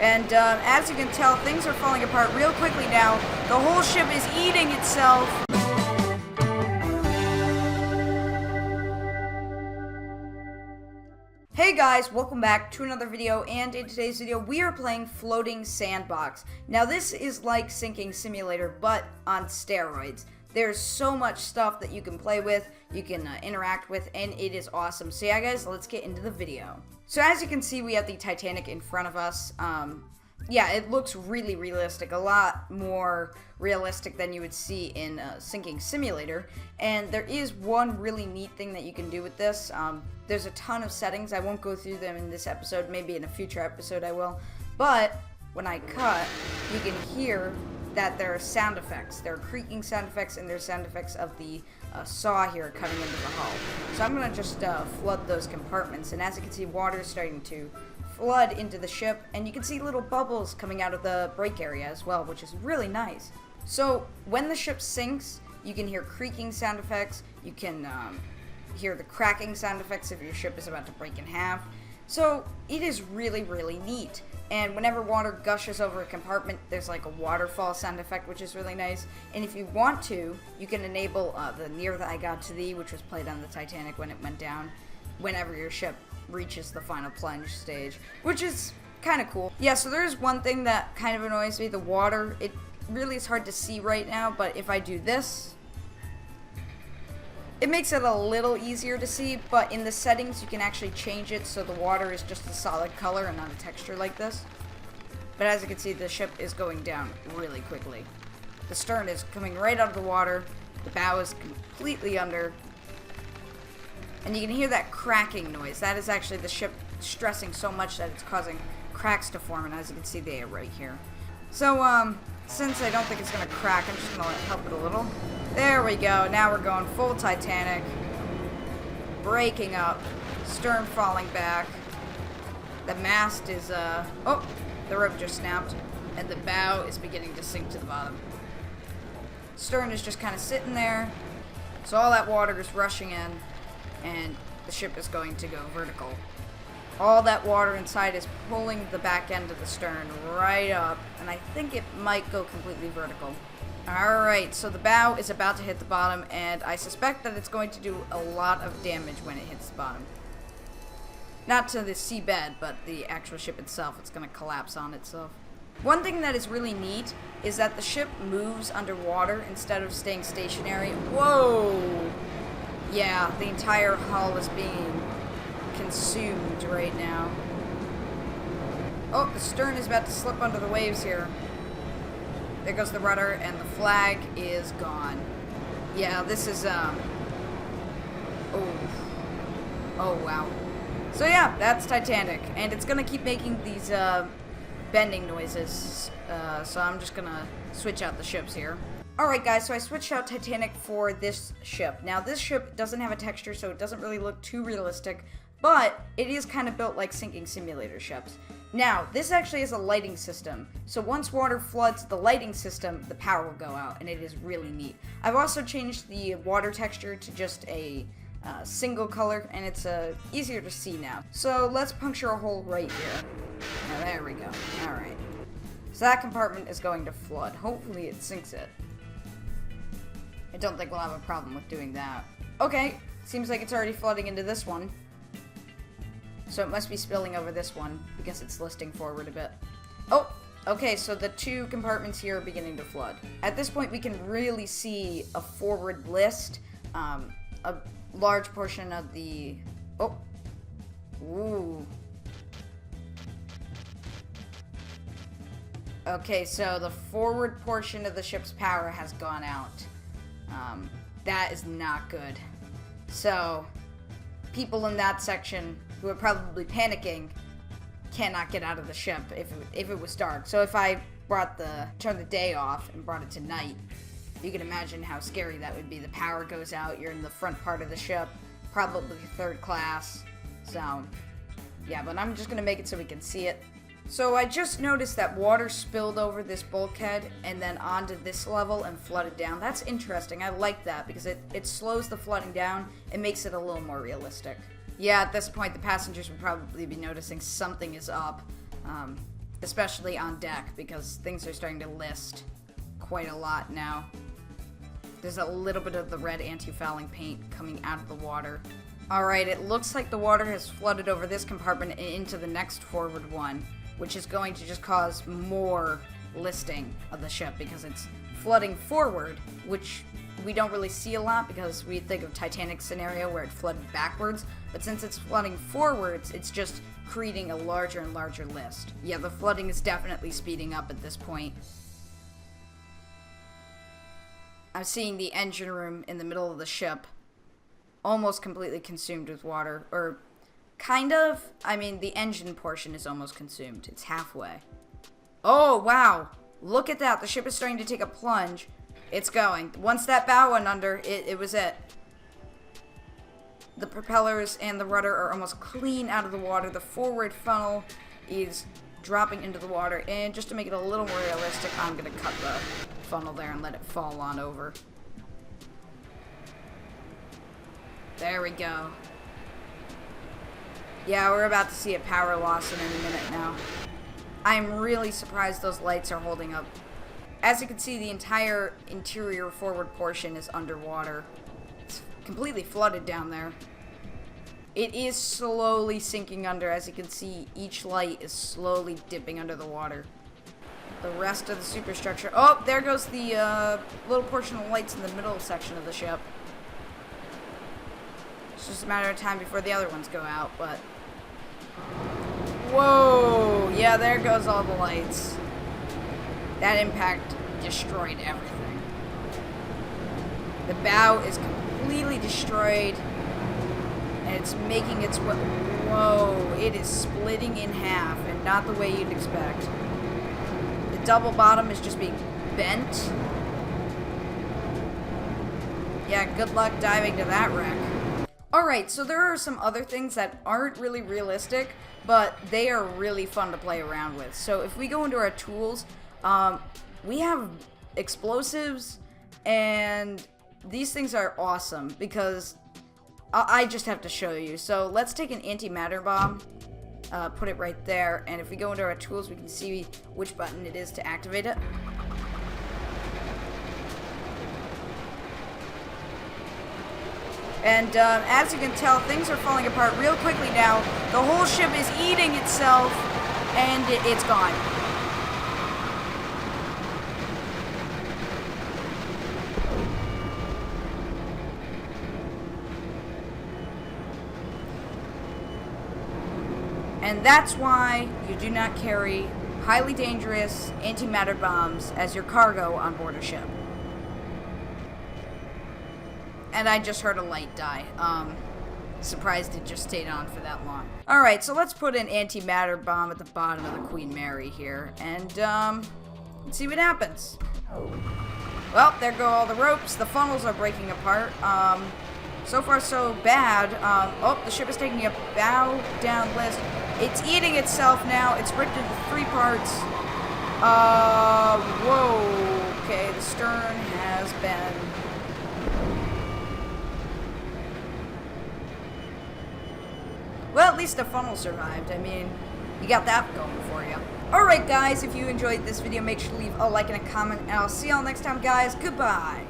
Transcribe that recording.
And as you can tell, things are falling apart real quickly now. The whole ship is eating itself. Hey guys, welcome back to another video, and in today's video we are playing Floating Sandbox. Now this is like Sinking Simulator, but on steroids. There's so much stuff that you can play with, you can interact with, and it is awesome. So yeah guys, let's get into the video. So as you can see, we have the Titanic in front of us. Yeah, it looks really realistic, a lot more realistic than you would see in Sinking Simulator. And there is one really neat thing that you can do with this. There's a ton of settings. I won't go through them in this episode, maybe in a future episode I will. But when I cut, you can hear that there are sound effects. There are creaking sound effects, and there's sound effects of the saw here cutting into the hull. So I'm going to just flood those compartments, and as you can see, water is starting to flood into the ship, and you can see little bubbles coming out of the brake area as well, which is really nice. So when the ship sinks, you can hear creaking sound effects, you can hear the cracking sound effects if your ship is about to break in half. So it is really, really neat. And whenever water gushes over a compartment, there's like a waterfall sound effect, which is really nice. And if you want to, you can enable the Near That I Got to Thee, which was played on the Titanic when it went down, whenever your ship reaches the final plunge stage, which is kind of cool. Yeah, so there's one thing that kind of annoys me, the water. It really is hard to see right now, but if I do this, it makes it a little easier to see, but in the settings you can actually change it so the water is just a solid color and not a texture like this. But as you can see, the ship is going down really quickly. The stern is coming right out of the water, the bow is completely under, and you can hear that cracking noise. That is actually the ship stressing so much that it's causing cracks to form, and as you can see, they are right here. So, since I don't think it's going to crack, I'm just going to help it a little. There we go. Now we're going full Titanic. Breaking up. Stern falling back. The mast is, oh, the rope just snapped. And the bow is beginning to sink to the bottom. Stern is just kind of sitting there. So all that water is rushing in, and the ship is going to go vertical. All that water inside is pulling the back end of the stern right up, and I think it might go completely vertical. Alright, so the bow is about to hit the bottom, and I suspect that it's going to do a lot of damage when it hits the bottom. Not to the seabed, but the actual ship itself. It's going to collapse on itself. One thing that is really neat is that the ship moves underwater instead of staying stationary. Whoa! Yeah, the entire hull is being consumed right now. Oh, the stern is about to slip under the waves here. There goes the rudder, and the flag is gone. Yeah, this is, oh, wow. So yeah, that's Titanic, and it's gonna keep making these, bending noises, so I'm just gonna switch out the ships here. Alright guys, so I switched out Titanic for this ship. Now, this ship doesn't have a texture, so it doesn't really look too realistic, but it is kind of built like Sinking Simulator ships. Now, this actually has a lighting system, so once water floods the lighting system, the power will go out, and it is really neat. I've also changed the water texture to just a single color, and it's easier to see now. So let's puncture a hole right here. Now, there we go. Alright. So that compartment is going to flood. Hopefully it sinks it. I don't think we'll have a problem with doing that. Okay, seems like it's already flooding into this one. So it must be spilling over this one, because it's listing forward a bit. Oh, okay, so the two compartments here are beginning to flood. At this point, we can really see a forward list. A large portion of the... Oh. Ooh. Okay, so the forward portion of the ship's power has gone out. That is not good. So, people in that section who are probably panicking cannot get out of the ship if it was dark. So if I turned the day off and brought it to night, you can imagine how scary that would be. The power goes out, you're in the front part of the ship, probably third class. So, yeah, but I'm just gonna make it so we can see it. So I just noticed that water spilled over this bulkhead and then onto this level and flooded down. That's interesting. I like that because it slows the flooding down and makes it a little more realistic. Yeah, at this point the passengers would probably be noticing something is up. especially on deck, because things are starting to list quite a lot now. There's a little bit of the red anti-fouling paint coming out of the water. Alright, it looks like the water has flooded over this compartment and into the next forward one, which is going to just cause more listing of the ship, because it's flooding forward, which we don't really see a lot because we think of Titanic scenario where it flooded backwards, but since it's flooding forwards, it's just creating a larger and larger list. Yeah, the flooding is definitely speeding up at this point. I'm seeing the engine room in the middle of the ship almost completely consumed with water, or kind of. I mean, the engine portion is almost consumed. It's halfway. Oh, wow. Look at that. The ship is starting to take a plunge. It's going. Once that bow went under, it was it. The propellers and the rudder are almost clean out of the water. The forward funnel is dropping into the water. And just to make it a little more realistic, I'm going to cut the funnel there and let it fall on over. There we go. Yeah, we're about to see a power loss in any minute now. I'm really surprised those lights are holding up. As you can see, the entire interior forward portion is underwater. It's completely flooded down there. It is slowly sinking under. As you can see, each light is slowly dipping under the water. The rest of the superstructure... Oh, there goes the little portion of lights in the middle section of the ship. It's just a matter of time before the other ones go out, but... Whoa! Yeah, there goes all the lights. That impact destroyed everything. The bow is completely destroyed, and it's making its way... Whoa! It is splitting in half, and not the way you'd expect. The double bottom is just being bent. Yeah, good luck diving to that wreck. Alright, so there are some other things that aren't really realistic, but they are really fun to play around with. So if we go into our tools, we have explosives, and these things are awesome because I just have to show you. So let's take an antimatter bomb, put it right there, and if we go into our tools, we can see which button it is to activate it. And as you can tell, things are falling apart real quickly now. The whole ship is eating itself, and it's gone. And that's why you do not carry highly dangerous antimatter bombs as your cargo on board a ship. And I just heard a light die. Surprised it just stayed on for that long. Alright, so let's put an antimatter bomb at the bottom of the Queen Mary here. And, let's see what happens. Well, there go all the ropes. The funnels are breaking apart. So far so bad. Oh, the ship is taking a bow down list. It's eating itself now. It's ripped into 3 parts. Whoa. Okay, the stern has been... Well, at least the funnel survived. I mean, you got that going for you. Alright guys, if you enjoyed this video, make sure to leave a like and a comment, and I'll see y'all next time guys. Goodbye!